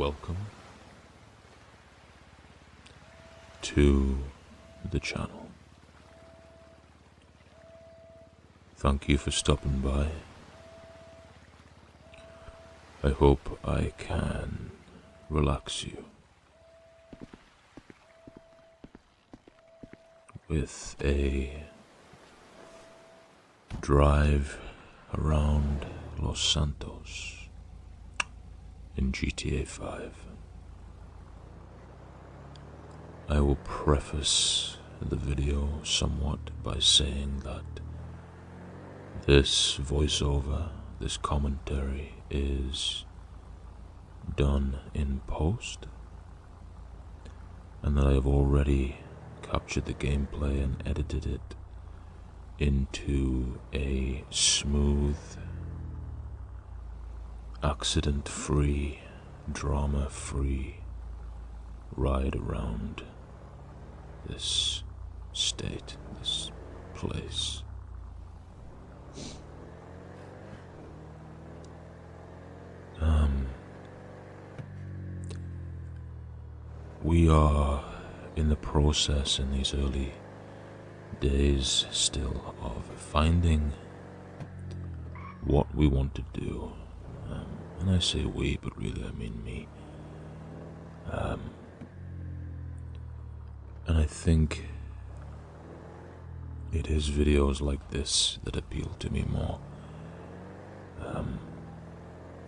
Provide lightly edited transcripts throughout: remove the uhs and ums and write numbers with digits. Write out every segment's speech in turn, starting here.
welcome to the channel. Thank you for stopping by. I hope I can relax you with a drive around Los Santos in GTA 5. I will preface the video somewhat by saying that this voiceover, this commentary is done in post, and that I have already captured the gameplay and edited it into a smooth, accident-free, drama-free ride around this state, this place. We are in the process in these early days still of finding what we want to do. And I say we, but really I mean me. And I think it is videos like this that appeal to me more.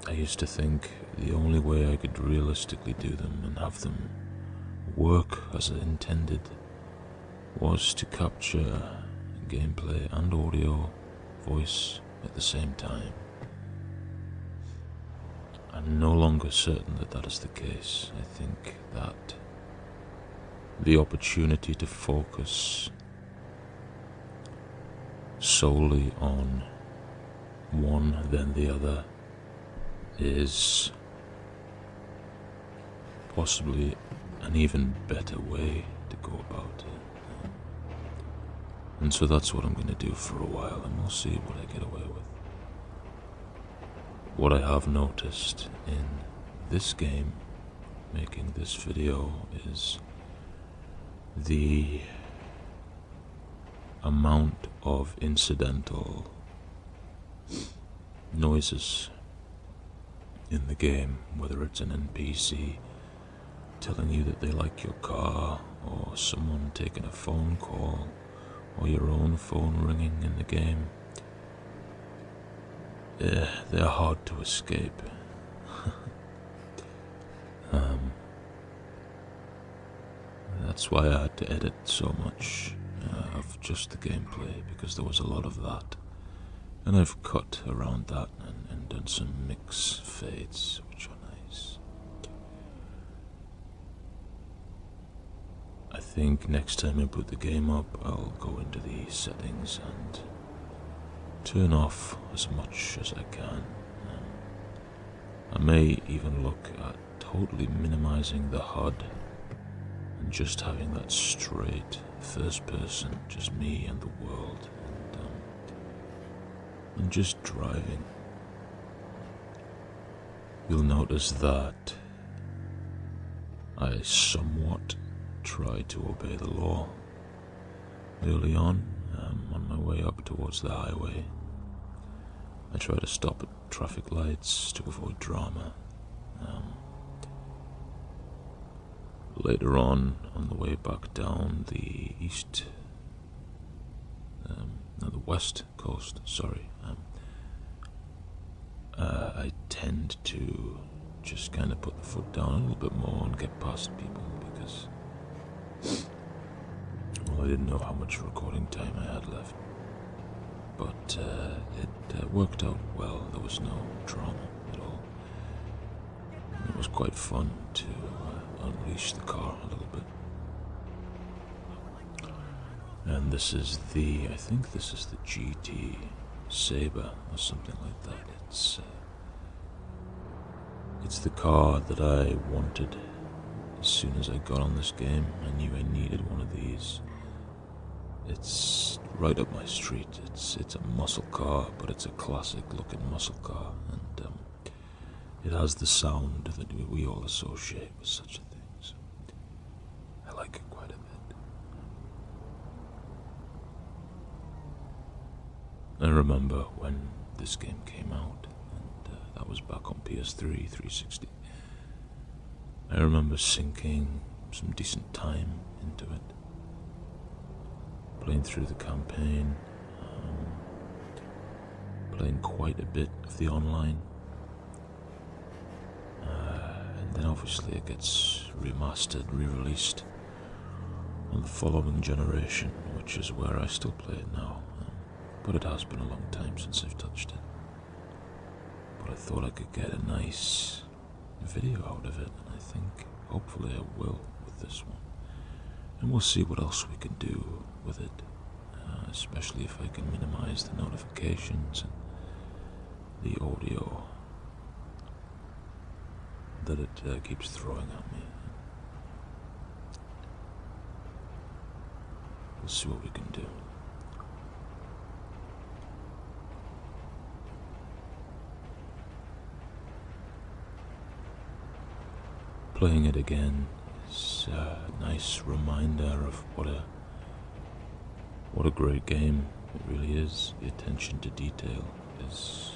I used to think the only way I could realistically do them and have them work as intended was to capture gameplay and audio, voice at the same time. I'm no longer certain that that is the case. I think that the opportunity to focus solely on one than the other is possibly an even better way to go about it. And so that's what I'm going to do for a while, and we'll see what I get away with. What I have noticed in this game, making this video, is the amount of incidental noises in the game, whether it's an NPC telling you that they like your car, or someone taking a phone call, or your own phone ringing in the game. They're hard to escape. That's why I had to edit so much of just the gameplay, because there was a lot of that. And I've cut around that and done some mix fades, which are nice. I think next time I put the game up, I'll go into the settings and turn off as much as I can. I may even look at totally minimizing the HUD and just having that straight first person, just me and the world, and just driving. You'll notice that I somewhat try to obey the law early on. On my way up towards the highway, I try to stop at traffic lights to avoid drama. Later on the way back down the the west coast, I tend to just kind of put the foot down a little bit more and get past people, because I didn't know how much recording time I had left. But it worked out well. There was no drama at all. It was quite fun to unleash the car a little bit. And this is I think this is the GT Sabre or something like that. It's the car that I wanted as soon as I got on this game. I knew I needed one of these. It's right up my street. It's a muscle car, but it's a classic looking muscle car, and it has the sound that we all associate with such a thing. So I like it quite a bit. I remember when this game came out, and that was back on PS3, 360. I remember sinking some decent time into it, playing through the campaign, playing quite a bit of the online, and then obviously it gets remastered, re-released on the following generation, which is where I still play it now, but it has been a long time since I've touched it. But I thought I could get a nice video out of it, and I think hopefully I will with this one, and we'll see what else we can do with it, especially if I can minimize the notifications and the audio that it keeps throwing at me. We'll see what we can do. Playing it again is a nice reminder of what a great game it really is. The attention to detail is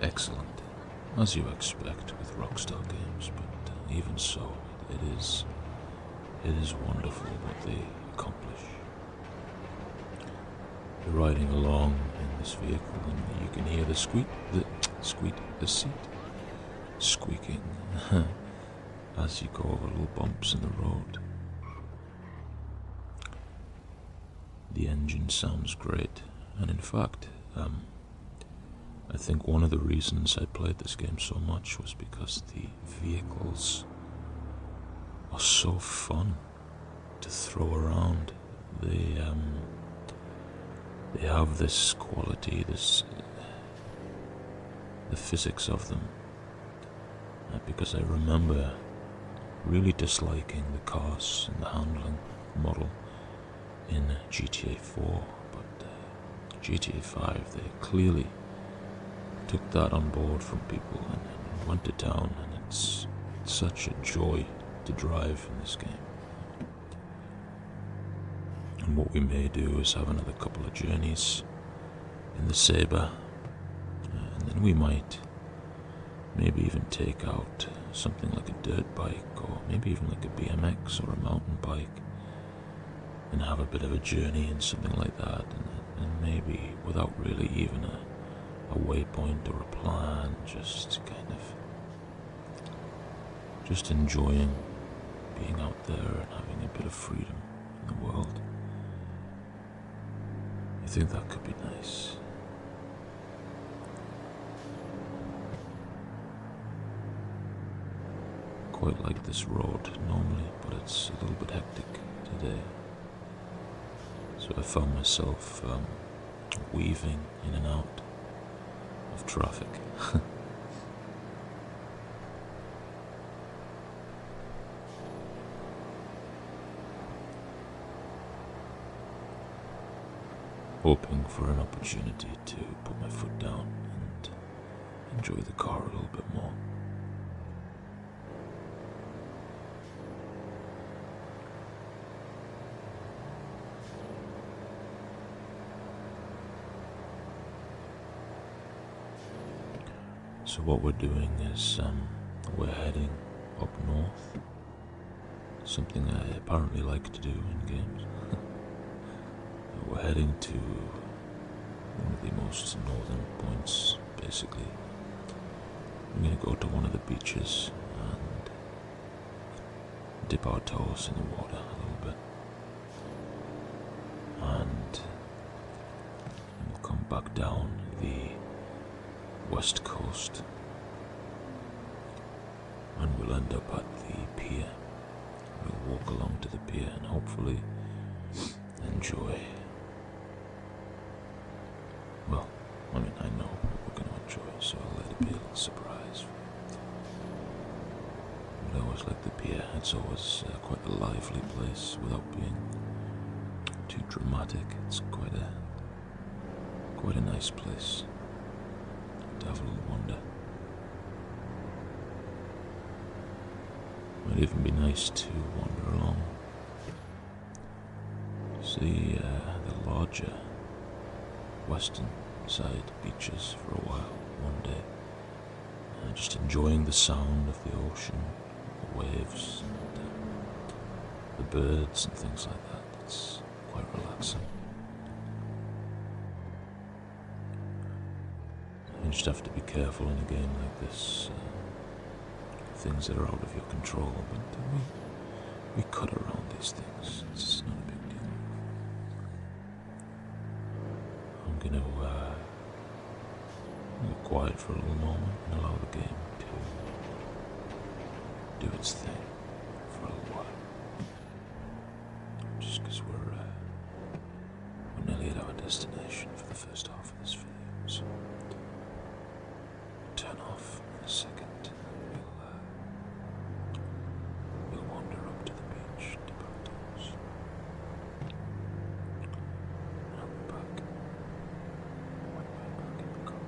excellent, as you expect with Rockstar games, but even so, it is wonderful what they accomplish. You're riding along in this vehicle and you can hear the seat squeaking as you go over little bumps in the road. The engine sounds great, and in fact, I think one of the reasons I played this game so much was because the vehicles are so fun to throw around. They have this quality, the physics of them. Because I remember really disliking the cars and the handling model in GTA 4, but GTA 5, they clearly took that on board from people and went to town, and it's such a joy to drive in this game. And what we may do is have another couple of journeys in the Sabre, and then we might maybe even take out something like a dirt bike, or maybe even like a BMX or a mountain bike, and have a bit of a journey in something like that, and maybe without really even a waypoint or a plan, just enjoying being out there and having a bit of freedom in the world. I think that could be nice. Quite like this road normally, but it's a little bit hectic today. So I found myself weaving in and out of traffic. Hoping for an opportunity to put my foot down and enjoy the car a little bit more. So what we're doing is we're heading up north, something I apparently like to do in games. We're heading to one of the most northern points, basically. We're going to go to one of the beaches and dip our toes in the water a little bit. And we'll come back down the west coast, and we'll end up at the pier. We'll walk along to the pier and hopefully enjoy. Well, I mean, I know what we're going to enjoy, so I'll let it be a little surprise. But I always like the pier. It's always quite a lively place without being too dramatic. It's quite a nice place to have a little wander. Might even be nice to wander along. See the larger western side beaches for a while, one day. Just enjoying the sound of the ocean, the waves, and the birds and things like that. It's quite relaxing. You just have to be careful in a game like this. Things that are out of your control, but we cut around these things. It's not a big deal. I'm gonna be quiet for a little moment and allow the game to do its thing for a little while. Just because we're nearly at our destination for the first half of this video, so turn off in a second. We'll wander up to the beach, dip our toes, and I'll be back when we're back in the car.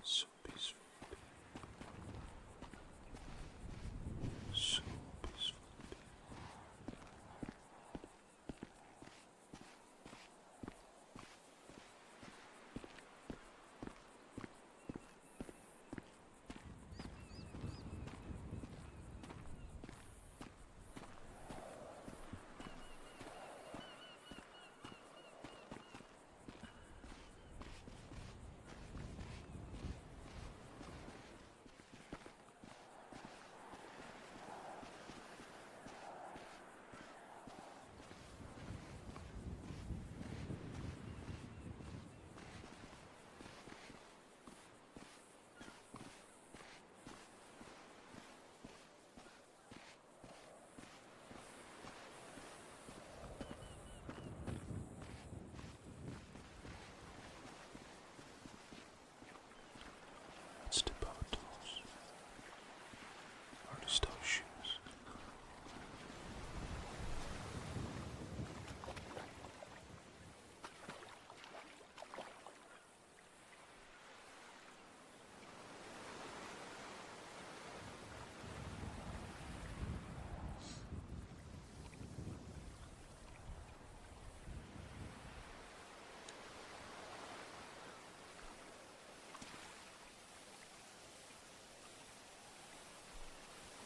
So peaceful. So peaceful. Let's dip our toes. Or just our shoes.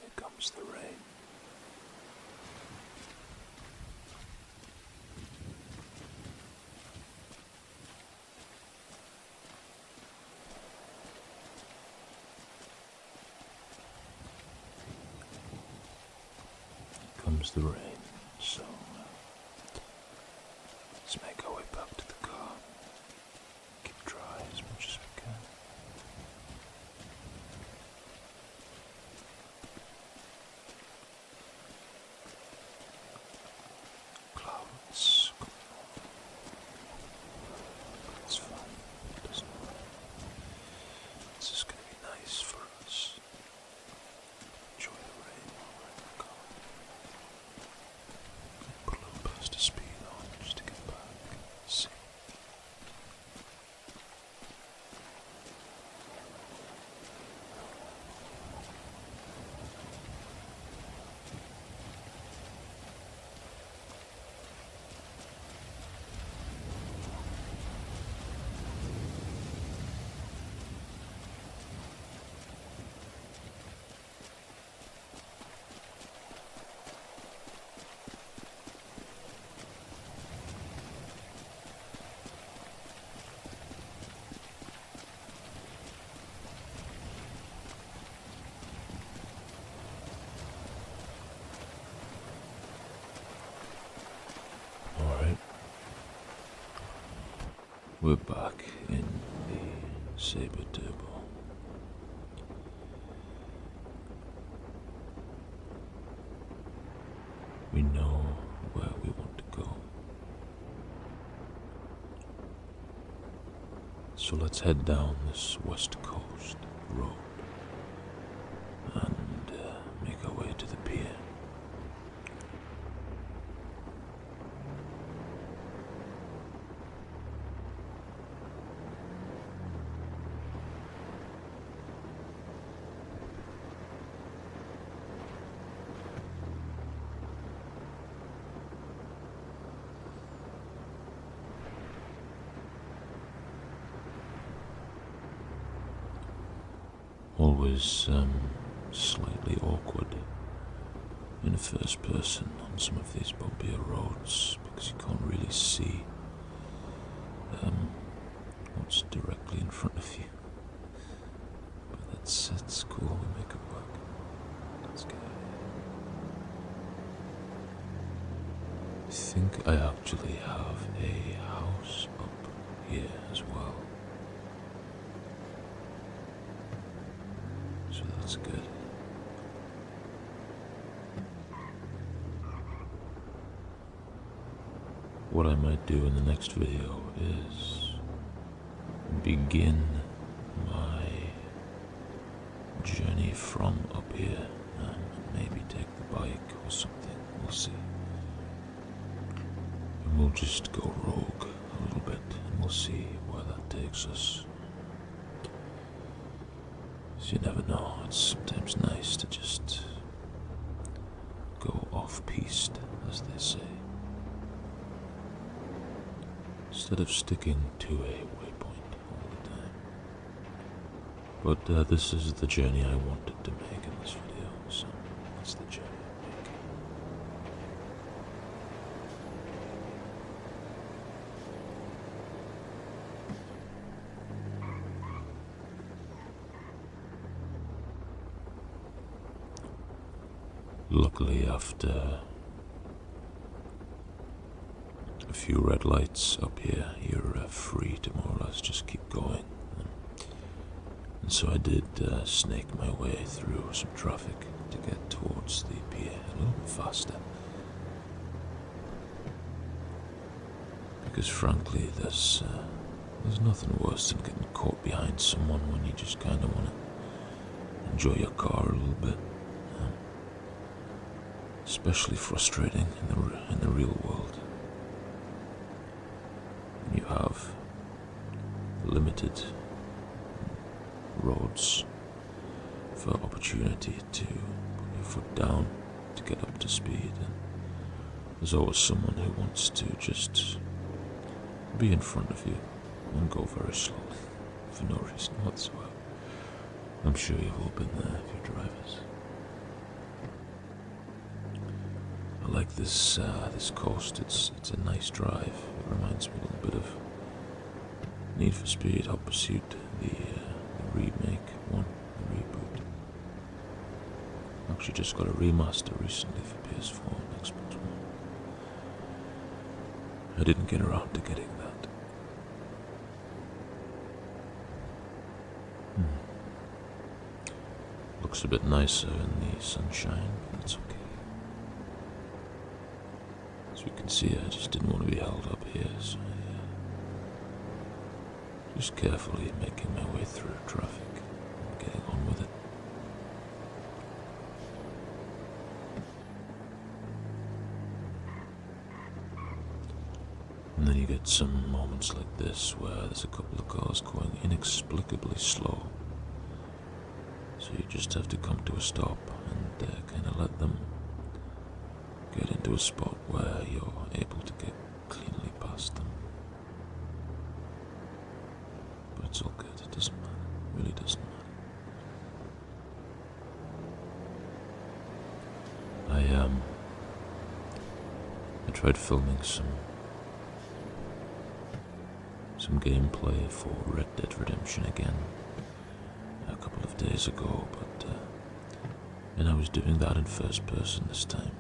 Here comes the rain. comes the rain, so let's make our way back to the car. Keep dry as much as we can. Clouds coming over. It's fine. It doesn't matter. This is going to be nice for us. Enjoy the rain while we're in the car. Put a little burst of speed on just to get back. See. Alright. We're back in the Sabre Turbo. We know where we want to go. So let's head down this west coast road and make our way to the pier. Always slightly awkward in first person on some of these bumpier roads because you can't really see what's directly in front of you. But that's cool, we make it work. Let's go. I think I actually have a house up here as well. So that's good. What I might do in the next video is begin my journey from up here and maybe take the bike or something. We'll see. And we'll just go rogue a little bit and we'll see where that takes us. You never know, it's sometimes nice to just go off-piste, as they say, instead of sticking to a waypoint all the time. But this is the journey I wanted to make in this video, so that's the journey I'm making. Luckily, after a few red lights up here, you're free to more or less just keep going. And so I did snake my way through some traffic to get towards the pier a little bit faster. Because frankly, there's nothing worse than getting caught behind someone when you just kind of want to enjoy your car a little bit. Especially frustrating in the real world. You have limited roads for opportunity to put your foot down to get up to speed, and there's always someone who wants to just be in front of you and go very slowly for no reason whatsoever. I'm sure you've all been there if you're drivers. I like this coast. It's a nice drive. It reminds me a little bit of Need for Speed Hot Pursuit, the remake one, the reboot. Actually just got a remaster recently for PS4, and I didn't get around to getting that. Looks a bit nicer in the sunshine, but that's okay. As you can see, I just didn't want to be held up here, so I just carefully making my way through traffic and getting on with it. And then you get some moments like this where there's a couple of cars going inexplicably slow. So you just have to come to a stop and kind of let them get into a spot where you're able to get cleanly past them. But it's all good, it doesn't matter, it really doesn't matter. I tried filming some gameplay for Red Dead Redemption again a couple of days ago, and I was doing that in first person this time,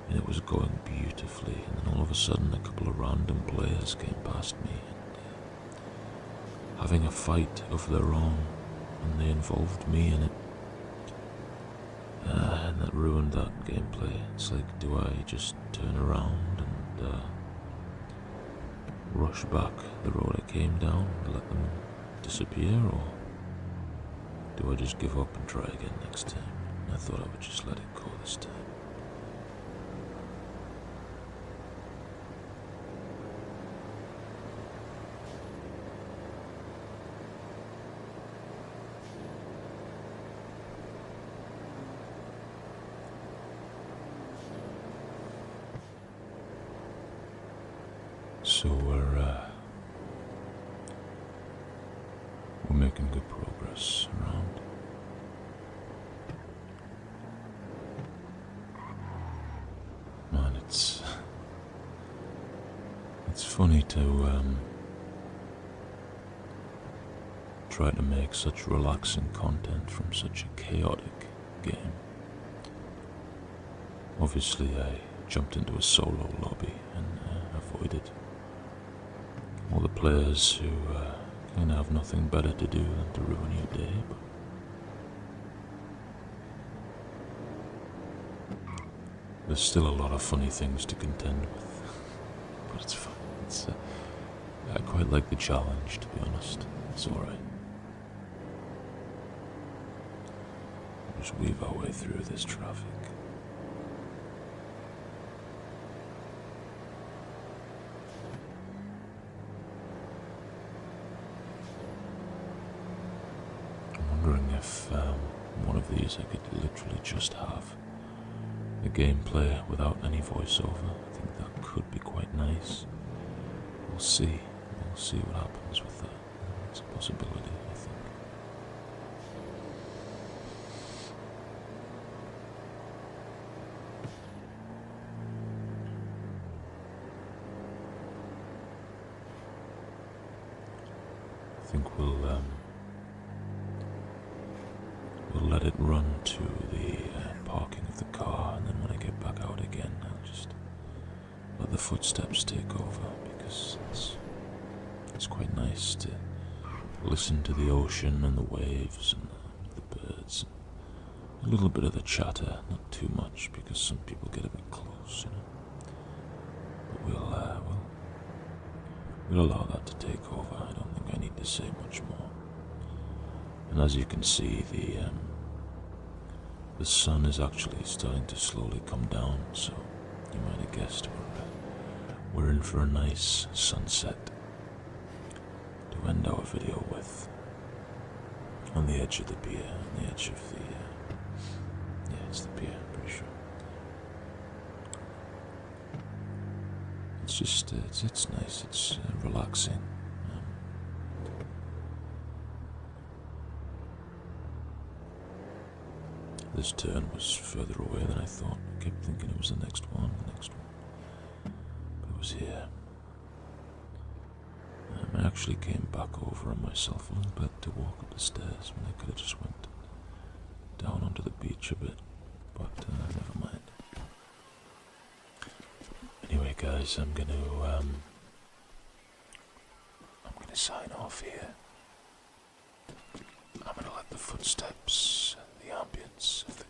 and it was going beautifully, and then all of a sudden a couple of random players came past me and having a fight of their own, and they involved me in it, and that ruined that gameplay. It's like, do I just turn around and rush back the road I came down and let them disappear, or do I just give up and try again next time? I thought I would just let it go this time. So we're making good progress around. Man, it's funny to try to make such relaxing content from such a chaotic game. Obviously, I jumped into a solo lobby and avoided all the players who kind of have nothing better to do than to ruin your day, but there's still a lot of funny things to contend with. But it's fun. I quite like the challenge, to be honest. It's alright. Just weave our way through this traffic. If one of these I could literally just have the gameplay without any voiceover. I think that could be quite nice. We'll see. We'll see what happens with that. It's a possibility, I think. I think we'll let it run to the parking of the car, and then when I get back out again, I'll just let the footsteps take over, because it's quite nice to listen to the ocean and the waves and the birds, and a little bit of the chatter, not too much, because some people get a bit close, you know. But we'll allow that to take over. I don't think I need to say much more. And as you can see, the sun is actually starting to slowly come down, so you might have guessed we're in for a nice sunset to end our video with, on the edge of the pier, on the edge of the, yeah, it's the pier, I'm pretty sure. It's just, it's nice, it's relaxing. This turn was further away than I thought. I kept thinking it was the next one. But it was here. I actually came back over on myself a little bit to walk up the stairs when I could have just went down onto the beach a bit. But never mind. Anyway, guys, I'm gonna sign off here. I'm gonna let the footsteps and the ambience of the